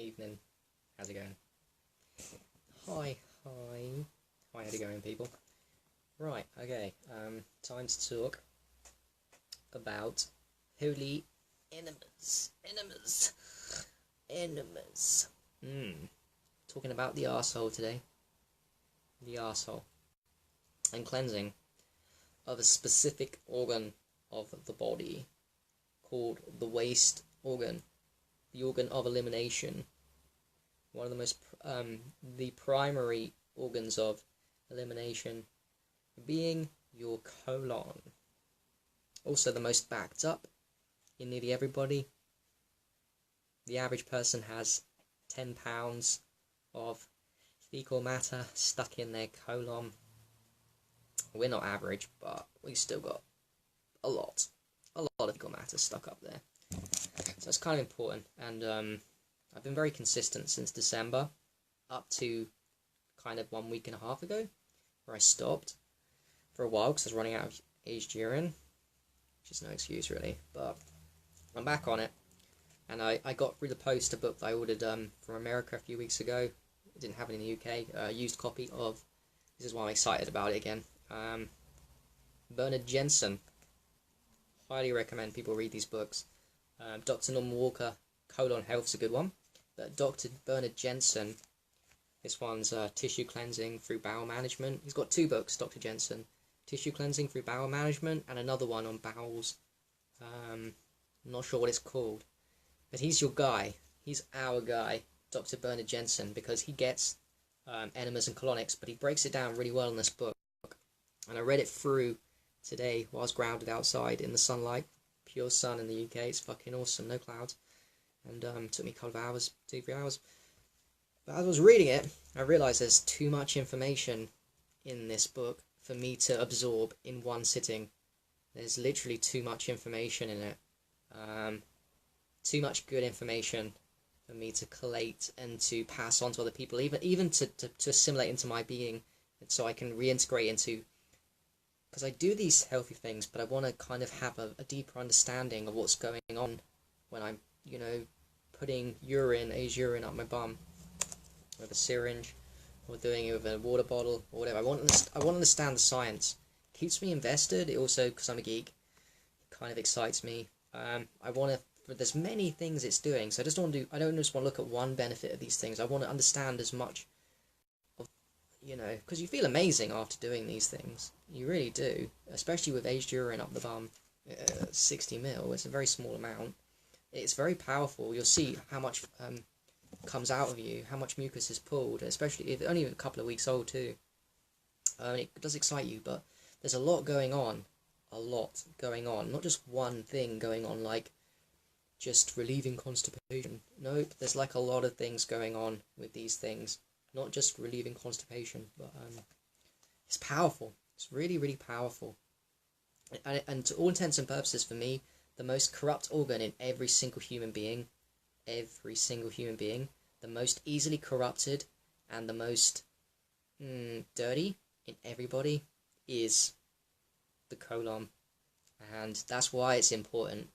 evening. How's it going? Hi. How's it going, people? Right, okay. Time to talk about holy enemas. Enemas. Talking about the arsehole today. The arsehole. And cleansing of a specific organ of the body called the waste organ. The organ of elimination. One of the most, the primary organs of elimination being your colon. Also the most backed up in nearly everybody. The average person has 10 pounds of fecal matter stuck in their colon. We're not average, but we still got a lot of fecal matter stuck up there. So it's kind of important, and I've been very consistent since December, up to kind of 1 week and a half ago, where I stopped for a while because I was running out of aged urine, which is no excuse really, but I'm back on it. And I got through the post a book that I ordered from America a few weeks ago. I didn't have it in the UK, a used copy of, this is why I'm excited about it again, Bernard Jensen. Highly recommend people read these books. Dr. Norman Walker, Colon Health's a good one, but Dr. Bernard Jensen, this one's Tissue Cleansing Through Bowel Management. He's got two books, Dr. Jensen, Tissue Cleansing Through Bowel Management, and another one on bowels. I'm not sure what it's called, but he's your guy. He's our guy, Dr. Bernard Jensen, because he gets enemas and colonics, but he breaks it down really well in this book. And I read it through today while I was grounded outside in the sunlight. Pure sun in the UK, it's fucking awesome, no clouds. And it took me a couple of hours, 2-3 hours. But as I was reading it, I realised there's too much information in this book for me to absorb in one sitting. There's literally too much information in it. Too much good information for me to collate and to pass on to other people, even to assimilate into my being, so I can reintegrate into. Because I do these healthy things, but I want to kind of have a deeper understanding of what's going on when I'm, putting aged urine up my bum with a syringe, or doing it with a water bottle, or whatever. I want to understand the science. It keeps me invested. It also, because I'm a geek, it kind of excites me. I want to. There's many things it's doing, so I don't just want to look at one benefit of these things. I want to understand as much of, because you feel amazing after doing these things. You really do, especially with aged urine up the bum. 60 ml, it's a very small amount. It's very powerful. You'll see how much comes out of you, how much mucus is pulled, especially if only a couple of weeks old too. It does excite you, but there's a lot going on. Not just one thing going on, like just relieving constipation. Nope, there's like a lot of things going on with these things. Not just relieving constipation, but it's powerful. It's really, really powerful. And to all intents and purposes, for me, the most corrupt organ in every single human being, the most easily corrupted and the most dirty in everybody is the colon. And that's why it's important.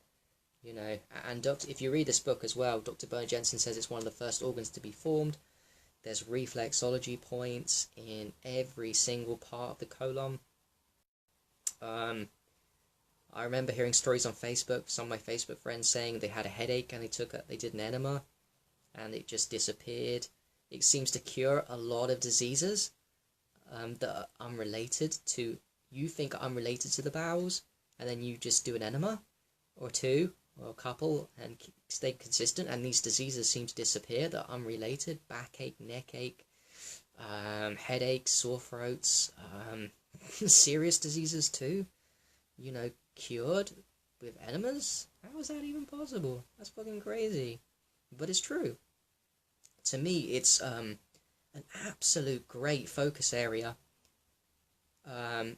And if you read this book as well, Dr. Bernard Jensen says it's one of the first organs to be formed. There's reflexology points in every single part of the colon. I remember hearing stories on Facebook, some of my Facebook friends saying they had a headache and they did an enema and it just disappeared. It seems to cure a lot of diseases that are unrelated to, you think are unrelated to the bowels, and then you just do an enema or two or a couple and stay consistent, and these diseases seem to disappear that are unrelated. Backache, neckache, headaches, sore throats, serious diseases too, cured with enemas. How is that even possible? That's fucking crazy, but it's true. To me, it's an absolute great focus area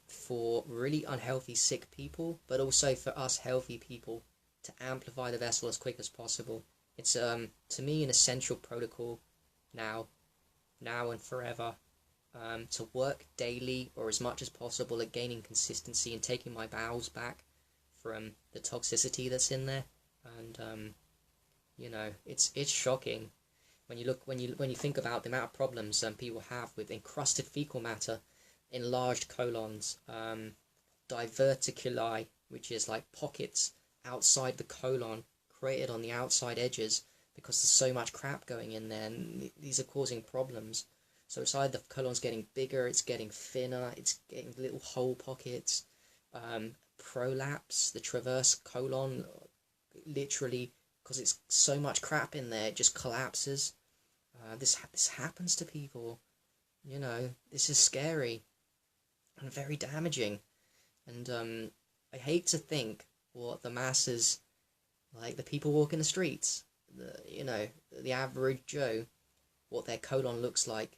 for really unhealthy, sick people, but also for us healthy people, to amplify the vessel as quick as possible. It's to me an essential protocol now and forever, to work daily or as much as possible at gaining consistency and taking my bowels back from the toxicity that's in there. And it's shocking. When you think about the amount of problems people have with encrusted fecal matter, enlarged colons, diverticuli, which is like pockets outside the colon created on the outside edges because there's so much crap going in there, and these are causing problems. So it's either the colon's getting bigger, it's getting thinner, it's getting little hole pockets, prolapse, the transverse colon, literally, because it's so much crap in there, it just collapses. This happens to people, you know. This is scary and very damaging, and I hate to think what the masses, like the people walking the streets, the average Joe, what their colon looks like,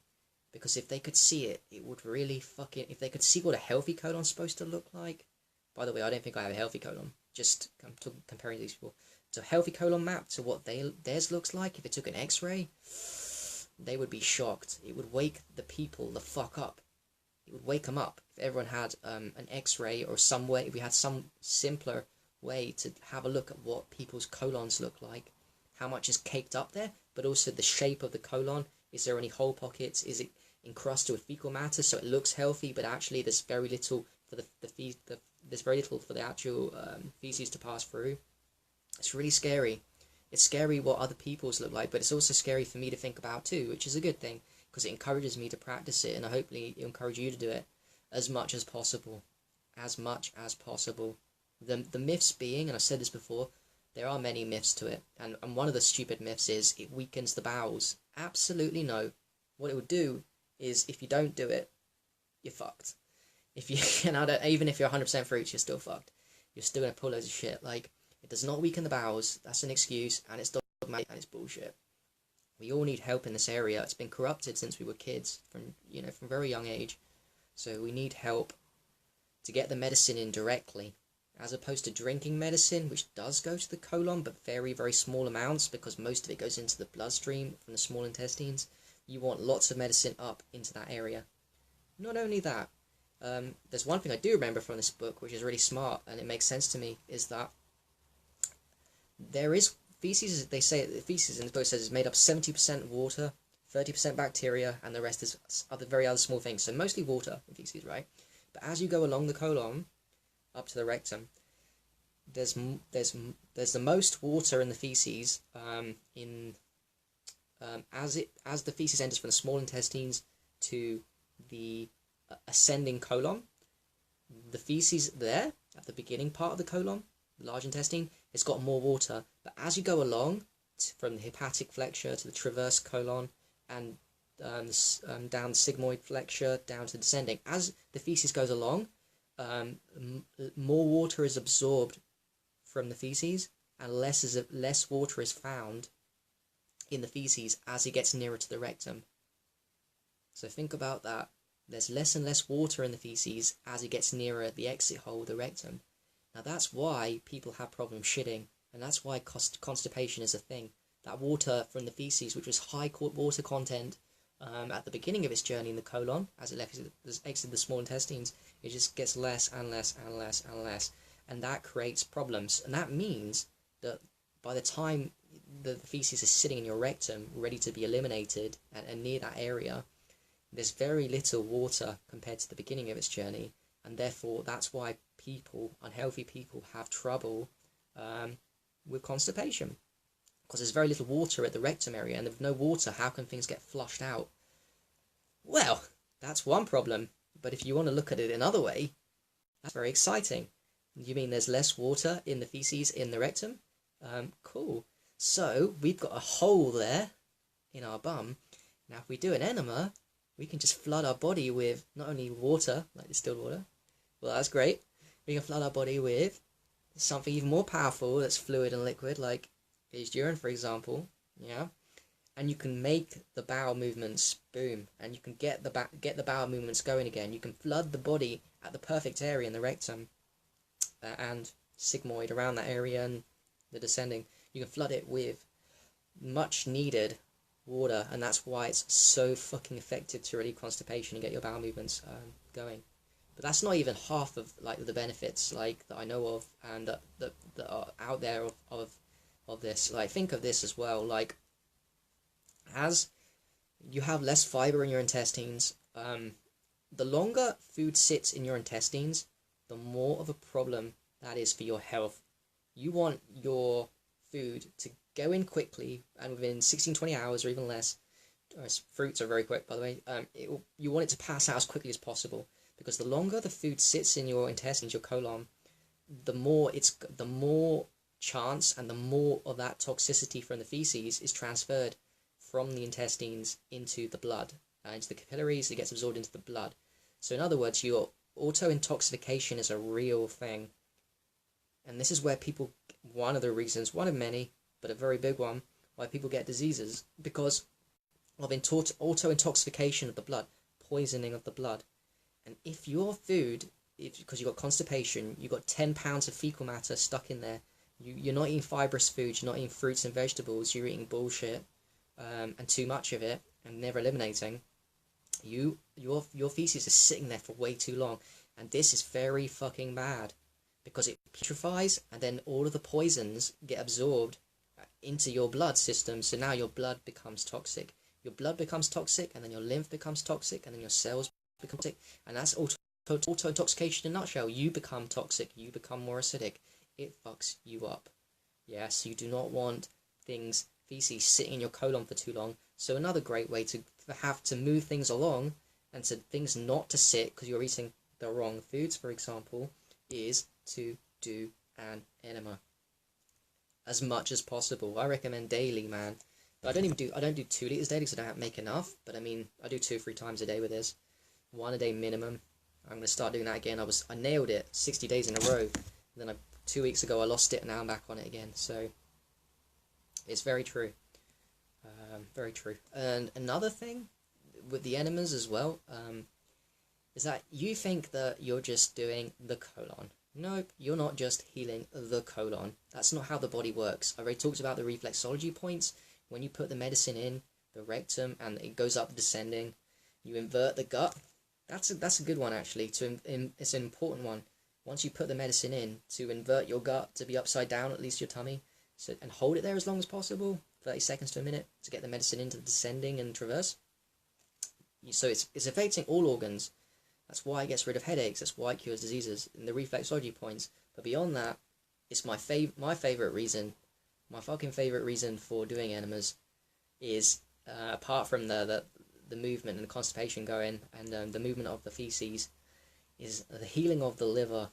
because if they could see it, it would really if they could see what a healthy colon's supposed to look like. By the way, I don't think I have a healthy colon. Just comparing these people to a healthy colon map to what theirs looks like. If it took an X-ray, they would be shocked. It would wake the people the fuck up. It would wake them up if everyone had an X-ray or some way. If we had some simpler way to have a look at what people's colons look like, how much is caked up there, but also the shape of the colon. Is there any hole pockets? Is it encrusted with fecal matter so it looks healthy, but actually there's very little for there's very little for the actual feces to pass through. It's really scary. It's scary what other people's look like, but it's also scary for me to think about too, which is a good thing, because it encourages me to practice it, and hopefully it'll encourage you to do it as much as possible. As much as possible. The myths being, and I've said this before, there are many myths to it, and one of the stupid myths is it weakens the bowels. Absolutely no. What it would do is, if you don't do it, you're fucked. If you, even if you're 100% fruits, you're still fucked. You're still gonna pull loads of shit. Like, it does not weaken the bowels. That's an excuse, and it's dogmatic, and it's bullshit. We all need help in this area. It's been corrupted since we were kids, from very young age. So we need help to get the medicine in directly, as opposed to drinking medicine, which does go to the colon, but very, very small amounts, because most of it goes into the bloodstream from the small intestines. You want lots of medicine up into that area. Not only that, there's one thing I do remember from this book, which is really smart, and it makes sense to me, is that there is feces. They say the feces in the book says is made up 70% water, 30% bacteria, and the rest is very other small things. So mostly water in feces, right? But as you go along the colon up to the rectum, there's the most water in the feces as the feces enters from the small intestines to the ascending colon. The feces there at the beginning part of the colon, the large intestine, it's got more water, but as you go along from the hepatic flexure to the transverse colon and down the sigmoid flexure down to descending, as the feces goes along, more water is absorbed from the feces, and less water is found in the feces as it gets nearer to the rectum. So think about that. There's less and less water in the feces as it gets nearer the exit hole, the rectum. Now that's why people have problems shitting, and that's why constipation is a thing. That water from the feces, which was high water content at the beginning of its journey in the colon, as it exited the small intestines, it just gets less and less and less and less, and that creates problems. And that means that by the time the feces is sitting in your rectum, ready to be eliminated, and near that area, there's very little water compared to the beginning of its journey, and therefore that's why unhealthy people, have trouble with constipation, because there's very little water at the rectum area, and with no water, how can things get flushed out? Well, that's one problem, but if you want to look at it another way, that's very exciting. You mean there's less water in the feces in the rectum? Cool. So we've got a hole there in our bum. Now if we do an enema, we can just flood our body with not only water, like distilled water, well that's great, we can flood our body with something even more powerful that's fluid and liquid, like aged urine, for example, yeah? And you can make the bowel movements boom, and you can get the bowel movements going again. You can flood the body at the perfect area in the rectum and sigmoid, around that area, and the descending. You can flood it with much needed water, and that's why it's so fucking effective to relieve constipation and get your bowel movements going. But that's not even half of like the benefits like that I know of, and that are out there of this. Like, think of this as well, like as you have less fiber in your intestines, the longer food sits in your intestines, the more of a problem that is for your health. You want your food to go in quickly and within 16-20 hours or even less. Fruits are very quick, by the way. You want it to pass out as quickly as possible, because the longer the food sits in your intestines, your colon, the more chance and the more of that toxicity from the feces is transferred from the intestines into the blood, into the capillaries. It gets absorbed into the blood. So in other words, your auto-intoxication is a real thing. And this is where people, one of the reasons, one of many, but a very big one, why people get diseases, because of auto-intoxication of the blood, poisoning of the blood. And if your food, because you've got constipation, you've got 10 pounds of fecal matter stuck in there, you're not eating fibrous foods, you're not eating fruits and vegetables, you're eating bullshit, and too much of it, and never eliminating, your feces is sitting there for way too long. And this is very fucking bad, because it putrefies, and then all of the poisons get absorbed into your blood system. So now your blood becomes toxic. Your blood becomes toxic, and then your lymph becomes toxic, and then your cells become toxic. And that's auto-intoxication in a nutshell. You become toxic. You become more acidic. It fucks you up. Yes, you do not want feces sitting in your colon for too long. So another great way to have to move things along, and to things not to sit because you're eating the wrong foods, for example, is to do an enema as much as possible. I recommend daily, man. But I don't do 2 liters daily because I don't make enough. But I mean, I do 2 or 3 times a day with this, 1 a day minimum. I'm gonna start doing that again. I nailed it 60 days in a row. Then 2 weeks ago I lost it, and now I'm back on it again. So it's very true, very true. And another thing with the enemas as well, is that you think that you're just doing the colon. Nope, you're not just healing the colon. That's not how the body works. I already talked about the reflexology points. When you put the medicine in the rectum and it goes up descending, you invert the gut. That's a good one, actually. It's an important one. Once you put the medicine in, to invert your gut to be upside down, at least your tummy, and hold it there as long as possible, 30 seconds to a minute, to get the medicine into the descending and traverse. So it's affecting all organs. That's why it gets rid of headaches. That's why it cures diseases, and the reflexology points. But beyond that, it's my favorite reason. My fucking favorite reason for doing enemas is, apart from the movement and the constipation going, and the movement of the feces, is the healing of the liver.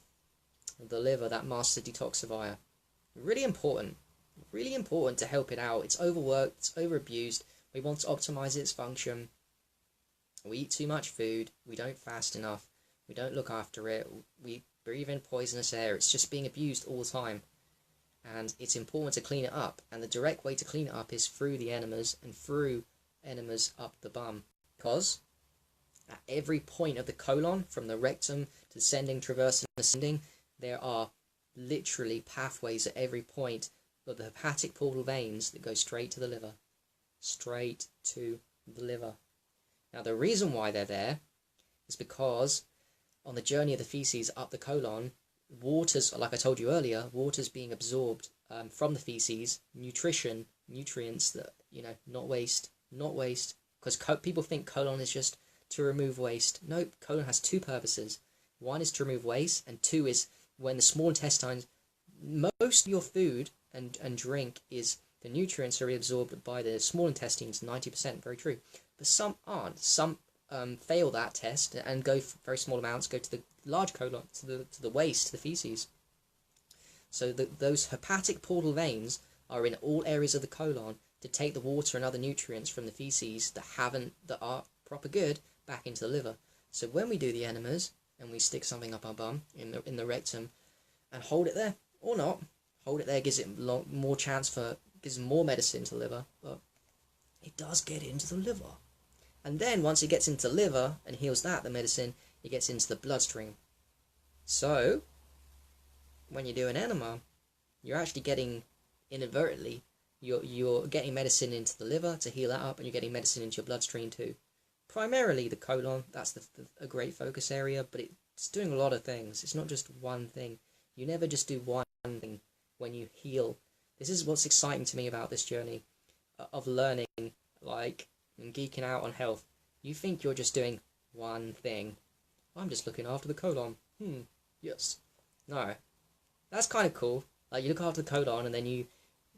The liver, that master detoxifier. Really important to help it out. It's overworked, it's overabused. We want to optimize its function. We eat too much food, we don't fast enough, we don't look after it, we breathe in poisonous air. It's just being abused all the time. And it's important to clean it up, and the direct way to clean it up is through the enemas, and through enemas up the bum. Because at every point of the colon, from the rectum to descending, traversing, ascending, there are literally pathways at every point of the hepatic portal veins that go straight to the liver. Straight to the liver. Now the reason why they're there is because on the journey of the feces up the colon, waters, like I told you earlier, water's being absorbed from the feces, nutrients that, not waste, because people think colon is just to remove waste. Nope, colon has 2 purposes. 1 is to remove waste, and 2 is when the small intestines, most of your food and drink is, the nutrients are reabsorbed by the small intestines, 90%, very true. But some aren't. Some fail that test and go for very small amounts, go to the large colon, to the waste, to the feces. So those hepatic portal veins are in all areas of the colon to take the water and other nutrients from the feces that are proper good back into the liver. So when we do the enemas and we stick something up our bum in the rectum and hold it there or not, hold it there gives it more chance gives more medicine to the liver, but it does get into the liver. And then once it gets into the liver and heals the medicine, it gets into the bloodstream. So when you do an enema, you're actually getting, inadvertently, you're getting medicine into the liver to heal that up, and you're getting medicine into your bloodstream too. Primarily the colon, that's a great focus area, but it's doing a lot of things. It's not just one thing. You never just do one thing when you heal. This is what's exciting to me about this journey of learning like, and geeking out on health, you think you're just doing one thing. I'm just looking after the colon. Yes. No. That's kind of cool. Like, you look after the colon and then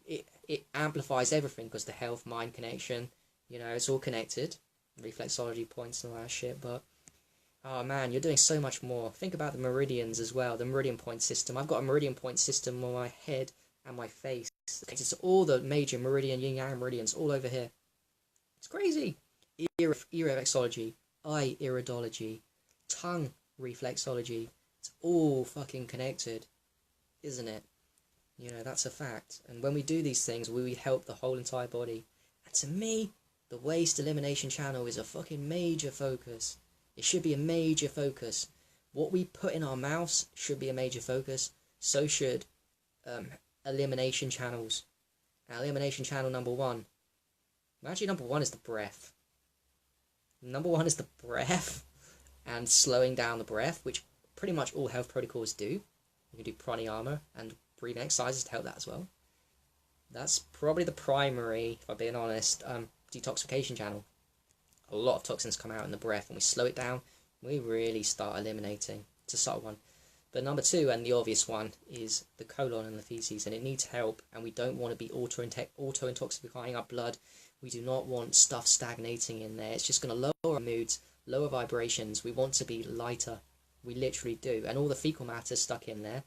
it amplifies everything because the health-mind connection, it's all connected. Reflexology points and all that shit, but oh man, you're doing so much more. Think about the meridians as well, the meridian point system. I've got a meridian point system on my head and my face. It's all the major meridian, yin-yang meridians all over here. It's crazy. Ear reflexology, eye iridology, tongue reflexology. It's all fucking connected, isn't it? That's a fact. And when we do these things, we help the whole entire body. And to me, the waste elimination channel is a fucking major focus. It should be a major focus. What we put in our mouths should be a major focus. So should elimination channels. Elimination channel number 1. Actually, number 1 is the breath. Number 1 is the breath. And slowing down the breath, which pretty much all health protocols do. You can do pranayama and breathing exercises to help that as well. That's probably the primary, if I'm being honest, detoxification channel. A lot of toxins come out in the breath, and we slow it down, we really start eliminating. It's a subtle one. But number 2, and the obvious one, is the colon and the feces, and it needs help, and we don't want to be auto-intoxifying our blood. We do not want stuff stagnating in there. It's just going to lower our moods, lower vibrations. We want to be lighter. We literally do. And all the fecal matter stuck in there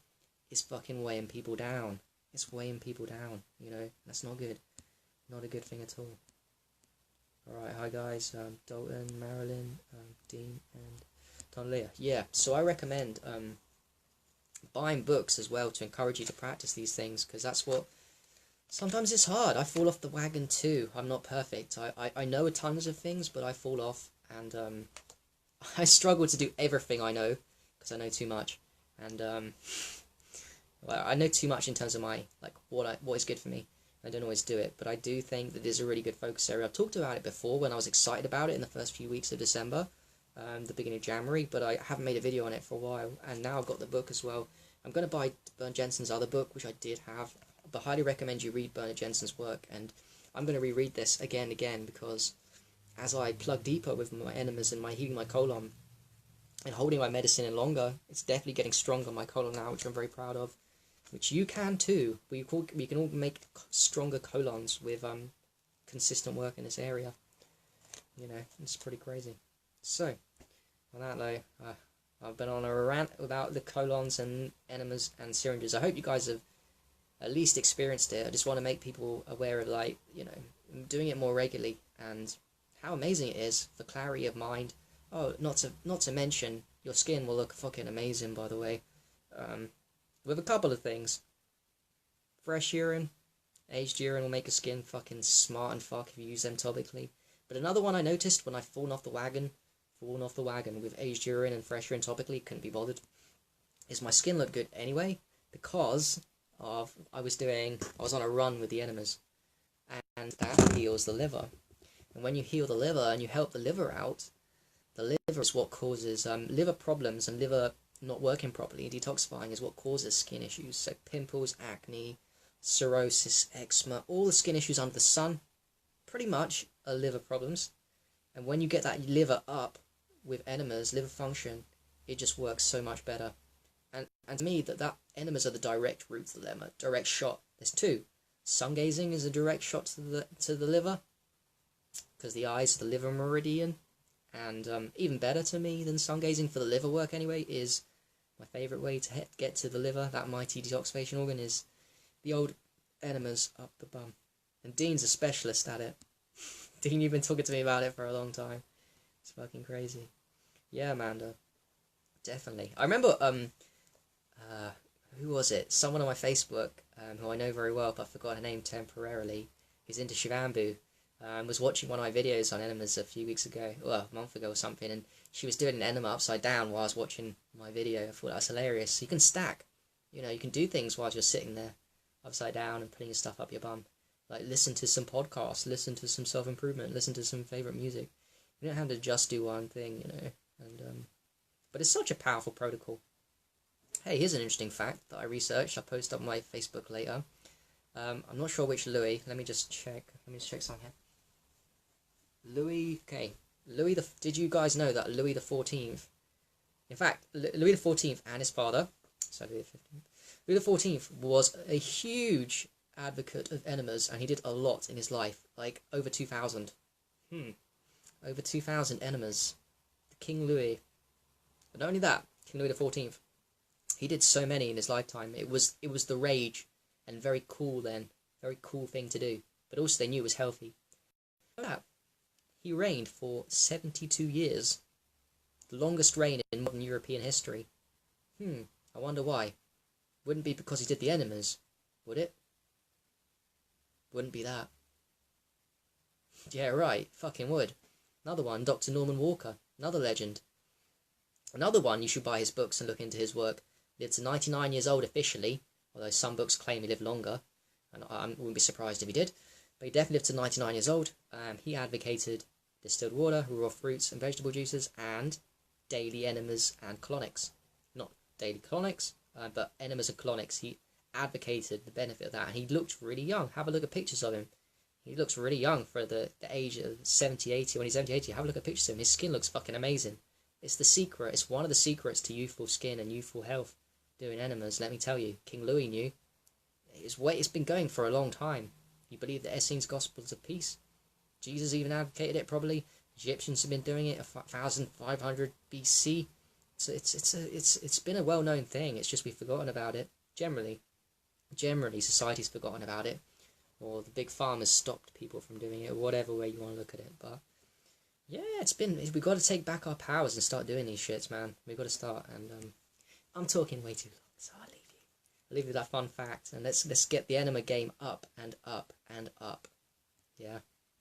is fucking weighing people down. It's weighing people down, That's not good. Not a good thing at all. Alright, hi guys, Dalton, Marilyn, Dean, and Don Leah. Yeah, so I recommend buying books as well to encourage you to practice these things, because that's what... Sometimes it's hard. I fall off the wagon too. I'm not perfect. I know tons of things, but I fall off, and I struggle to do everything I know, because I know too much. And I know too much in terms of my, what is good for me. I don't always do it, but I do think that this is a really good focus area. I've talked about it before when I was excited about it in the first few weeks of December, the beginning of January, but I haven't made a video on it for a while, and now I've got the book as well. I'm going to buy Bernard Jensen's other book, which I did have, but highly recommend you read Bernard Jensen's work, and I'm going to reread this again and again, because as I plug deeper with my enemas and my healing my colon, and holding my medicine in longer, it's definitely getting stronger on my colon now, which I'm very proud of. Which you can too. We can all make stronger colons with consistent work in this area. It's pretty crazy. So, on that though, I've been on a rant about the colons and enemas and syringes. I hope you guys have at least experienced it. I just want to make people aware of, doing it more regularly and how amazing it is for clarity of mind. Oh, not to mention, your skin will look fucking amazing, by the way. With a couple of things. Fresh urine, aged urine will make your skin fucking smart and fuck if you use them topically. But another one I noticed when I've fallen off the wagon with aged urine and fresh urine topically, couldn't be bothered, is my skin looked good anyway, because of I was on a run with the enemas, and that heals the liver. And when you heal the liver and you help the liver out, the liver is what causes liver problems, and liver not working properly and detoxifying is what causes skin issues. So pimples, acne, cirrhosis, eczema, all the skin issues under the sun pretty much are liver problems. And when you get that liver up with enemas, liver function, it just works so much better. And to me, that enemas are the direct route to the liver, direct shot. There's 2. Sun gazing is a direct shot to the liver, because the eyes are the liver meridian. And even better to me than sun gazing for the liver work anyway is my favourite way to get to the liver, that mighty detoxification organ, is the old enemas up the bum. And Dean's a specialist at it. Dean, you've been talking to me about it for a long time. It's fucking crazy. Yeah, Amanda. Definitely. I remember, who was it? Someone on my Facebook, who I know very well, but I forgot her name temporarily, who's into Shivambu, was watching one of my videos on enemas a few weeks ago, well, a month ago or something, and she was doing an enema upside down while I was watching my video. I thought that was hilarious. So you can stack, you can do things while you're sitting there upside down and putting your stuff up your bum. Like, listen to some podcasts, listen to some self-improvement, listen to some favourite music. You don't have to just do one thing, and but it's such a powerful protocol. Hey, here's an interesting fact that I researched. I'll post on my Facebook later. I'm not sure which Louis. Let me just check something here. Did you guys know that Louis the 14th, in fact, Louis the 14th and his father, so Louis the 15th, Louis the 14th was a huge advocate of enemas, and he did a lot in his life, like over 2,000. Over 2,000 enemas. King Louis. But not only that, King Louis the 14th, he did so many in his lifetime. It was the rage, and very cool then, very cool thing to do. But also they knew it was healthy. He reigned for 72 years. The longest reign in modern European history. I wonder why. Wouldn't be because he did the enemas, would it? Wouldn't be that. Yeah, right, fucking would. Another one, Dr. Norman Walker, another legend. Another one, you should buy his books and look into his work. He lived to 99 years old officially, although some books claim he lived longer, and I wouldn't be surprised if he did. But he definitely lived to 99 years old. He advocated distilled water, raw fruits and vegetable juices, and daily enemas and colonics. Not daily colonics, but enemas and colonics. He advocated the benefit of that, and he looked really young. Have a look at pictures of him. He looks really young for the age of 70, 80. When he's 70, 80, have a look at pictures of him. His skin looks fucking amazing. It's the secret. It's one of the secrets to youthful skin and youthful health. Doing enemas, let me tell you. King Louis knew. It's been going for a long time. You believe the Essenes Gospels of peace? Jesus even advocated it, probably. Egyptians have been doing it 1,500 BC. So it's been a well-known thing. It's just we've forgotten about it. Generally, society's forgotten about it. Or the big farmers stopped people from doing it, or whatever way you want to look at it. But yeah, we've got to take back our powers and start doing these shits, man. We've got to start. And I'm talking way too long, so I'll leave you with that fun fact, and let's get the Enema game up and up and up. Yeah,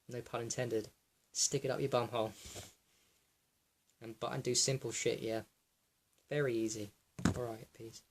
no pun intended. Stick it up your bumhole and do simple shit. Yeah, very easy. All right, peace.